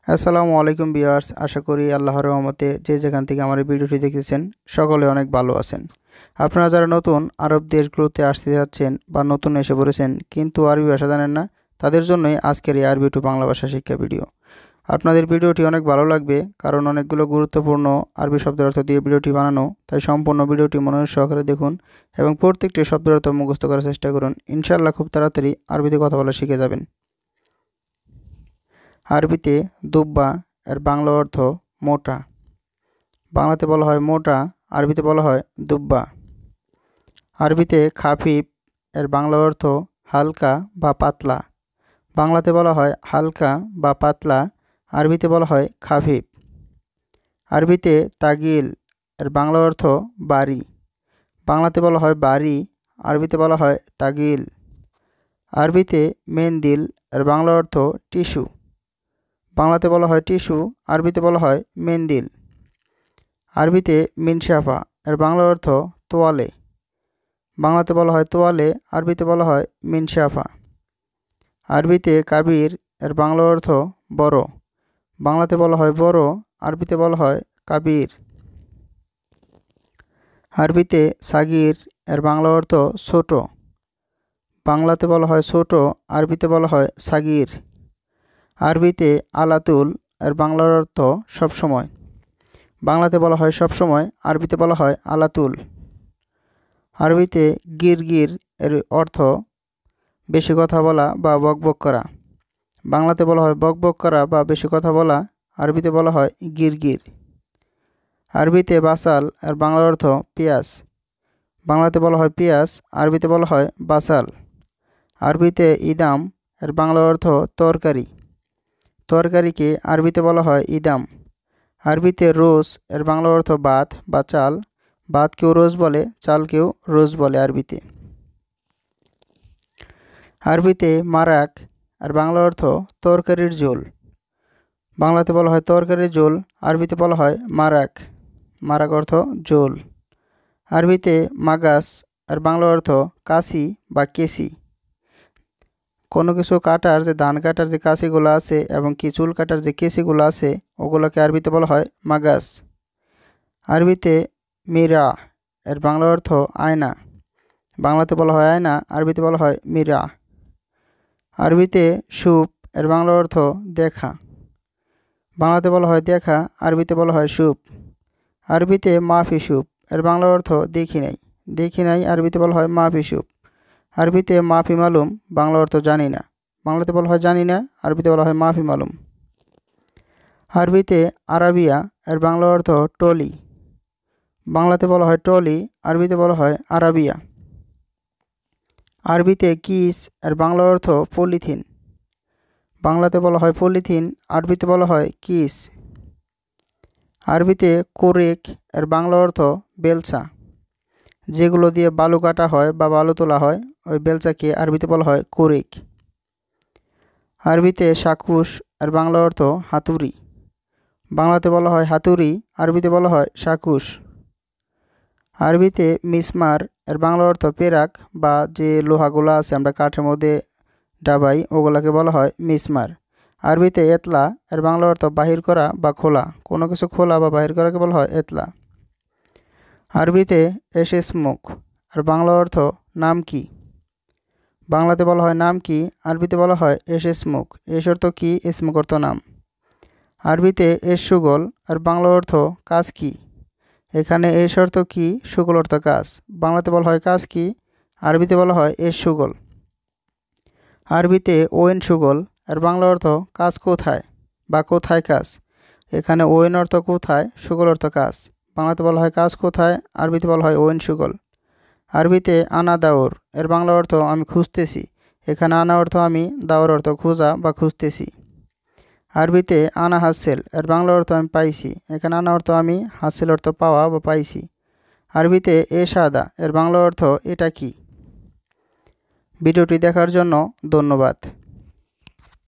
আসসালামু আলাইকুম ভিউয়ার্স, আশা করি আল্লাহর রহমতে যে যেখান থেকে আমার এই ভিডিওটি দেখতেছেন সকলে অনেক ভালো আছেন। আপনারা যারা নতুন আরব দেশগুলোতে আসতে যাচ্ছেন বা নতুন এসে পড়েছেন কিন্তু আরবি ভাষা জানেন না, তাদের জন্যই আজকের এই আরবি টু বাংলা ভাষা শিক্ষা ভিডিও। আপনাদের ভিডিওটি অনেক ভালো লাগবে, কারণ অনেকগুলো গুরুত্বপূর্ণ আরবি শব্দের অর্থ দিয়ে ভিডিওটি বানানো। তাই সম্পূর্ণ ভিডিওটি মনোযোগ সহকারে দেখুন এবং প্রত্যেকটি শব্দের অর্থ মুখস্থ করার চেষ্টা করুন। ইনশাআল্লাহ খুব তাড়াতাড়ি আরবিতে কথা বলা শিখে যাবেন। আরবিতে দুব্বা এর বাংলা অর্থ মোটা। বাংলাতে বলা হয় মোটা, আরবিতে বলা হয় দুব্বা। আরবিতে খাফিফ এর বাংলা অর্থ হালকা বা পাতলা। বাংলাতে বলা হয় হালকা বা পাতলা, আরবিতে বলা হয় খাফিফ। আরবিতে তাগিল এর বাংলা অর্থ বাড়ি। বাংলাতে বলা হয় বাড়ি, আরবিতে বলা হয় তাগিল। আরবিতে মেন্দিল এর বাংলা অর্থ টিস্যু। বাংলাতে বলা হয় টিস্যু, আরবিতে বলা হয় মেন্দিল। আরবিতে মিনসাফা এর বাংলা অর্থ তোয়ালে। বাংলাতে বলা হয় তোয়ালে, আরবিতে বলা হয় মিনসাফা। আরবিতে কাবির এর বাংলা অর্থ বড়। বাংলাতে বলা হয় বড়, আরবিতে বলা হয় কাবির। আরবিতে সাগির এর বাংলা অর্থ ছোট। বাংলাতে বলা হয় ছোট, আরবিতে বলা হয় সাগির। আরবিতে আলাতুল এর বাংলার অর্থ সবসময়। বাংলাতে বলা হয় সবসময়, আরবিতে বলা হয় আলাতুল। আরবিতে গিরগির এর অর্থ বেশি কথা বলা বা বকবক করা। বাংলাতে বলা হয় বকবক করা বা বেশি কথা বলা, আরবিতে বলা হয় গিরগির। আরবিতে বাসাল এর বাংলার অর্থ পেঁয়াজ। বাংলাতে বলা হয় পেঁয়াজ, আরবিতে বলা হয় বাসাল। আরবিতে ইদাম এর বাংলা অর্থ তরকারি। তরকারিকে আরবিতে বলা হয় ইদাম। আরবিতে রোজ এর বাংলা অর্থ ভাত বা চাল। ভাতকেও রোজ বলে, চালকেও রোজ বলে আরবিতে। আরবিতে মারাক আর বাংলা অর্থ তরকারির ঝোল। বাংলাতে বলা হয় তরকারির ঝোল, আরবিতে বলা হয় মারাক। মারাক অর্থ ঝোল। আরবিতে মাগাস আর বাংলা অর্থ কাশি বা কেসি। কোনো কিছু কাটার যে ধান কাটার যে কাশিগুলো আছে এবং কি চুল কাটার যে কেসিগুলো আছে, ওগুলোকে আরবিতে বলা হয় মাগাস। আরবিতে মিরা এর বাংলা অর্থ আয়না। বাংলাতে বলা হয় আয়না, আরবিতে বলা হয় মিরা। আরবিতে সুপ এর বাংলা অর্থ দেখা। বাংলাতে বলা হয় দেখা, আরবিতে বলা হয় সুপ। আরবিতে মাফি সুপ এর বাংলা অর্থ দেখি নাই। দেখি নাই, আরবিতে বলা হয় মাফি সুপ। আরবিতে মাফি মালুম, বাংলা অর্থ জানি না। বাংলাতে বলা হয় জানি না, আরবিতে বলা হয় মাফি মালুম। আরবিতে আরাবিয়া এর বাংলা অর্থ টলি। বাংলাতে বলা হয় টলি, আরবিতে বলা হয় আরাবিয়া। আরবিতে কিস এর বাংলা অর্থ পলিথিন। বাংলাতে বলা হয় পলিথিন, আরবিতে বলা হয় কিস। আরবিতে কোরেক এর বাংলা অর্থ বেলচা। যেগুলো দিয়ে বালু কাটা হয় বা বালু তোলা হয়, ওই বেলচাকে আরবিতে বলা হয় কোরেক। আরবিতে শাকুশ এর বাংলা অর্থ হাতুড়ি। বাংলাতে বলা হয় হাতুড়ি, আরবিতে বলা হয় শাকুশ। আরবিতে মিসমার এর বাংলা অর্থ পেরাক, বা যে লোহাগুলো আছে আমরা কাঠের মধ্যে ডাবাই, ওগুলাকে বলা হয় মিসমার। আরবিতে এতলা এর বাংলা অর্থ বাহির করা বা খোলা। কোনো কিছু খোলা বা বাহির করাকে বলা হয় এতলা। আরবিতে এসে স্মুক আর বাংলা অর্থ নাম কি। বাংলাতে বলা হয় নাম কি, আরবিতে বলা হয় এসে স্মুক। এস অর্থ কি, স্মুক অর্থ নাম। আরবিতে এস সুগল আর বাংলা অর্থ কাজ কি। এখানে এস অর্থ কি, সুগল অর্থ কাজ। বাংলাতে বলা হয় কাজ কি, আরবিতে বলা হয় এস সুগল। আরবিতে ওয়েন সুগল আর বাংলা অর্থ কাজ কোথায় বা কোথায় কাজ। এখানে ওয়েন অর্থ কোথায়, সুগল অর্থ কাজ। বাংলাতে বলা হয় কাজ কোথায়, আরবিতে বলা হয় ওয়েন সুগল। আরবিতে আনা দাওর এর বাংলা অর্থ আমি খুঁজতেছি। এখানে আনা অর্থ আমি, দাওর অর্থ খোঁজা বা খুঁজতেছি। আরবিতে আনা হাসেল এর বাংলা অর্থ আমি পাইছি। এখানে আনা অর্থ আমি, হাসেল অর্থ পাওয়া বা পাইছি। আরবিতে এ সাদা এর বাংলা অর্থ এটা কি। ভিডিওটি দেখার জন্য ধন্যবাদ।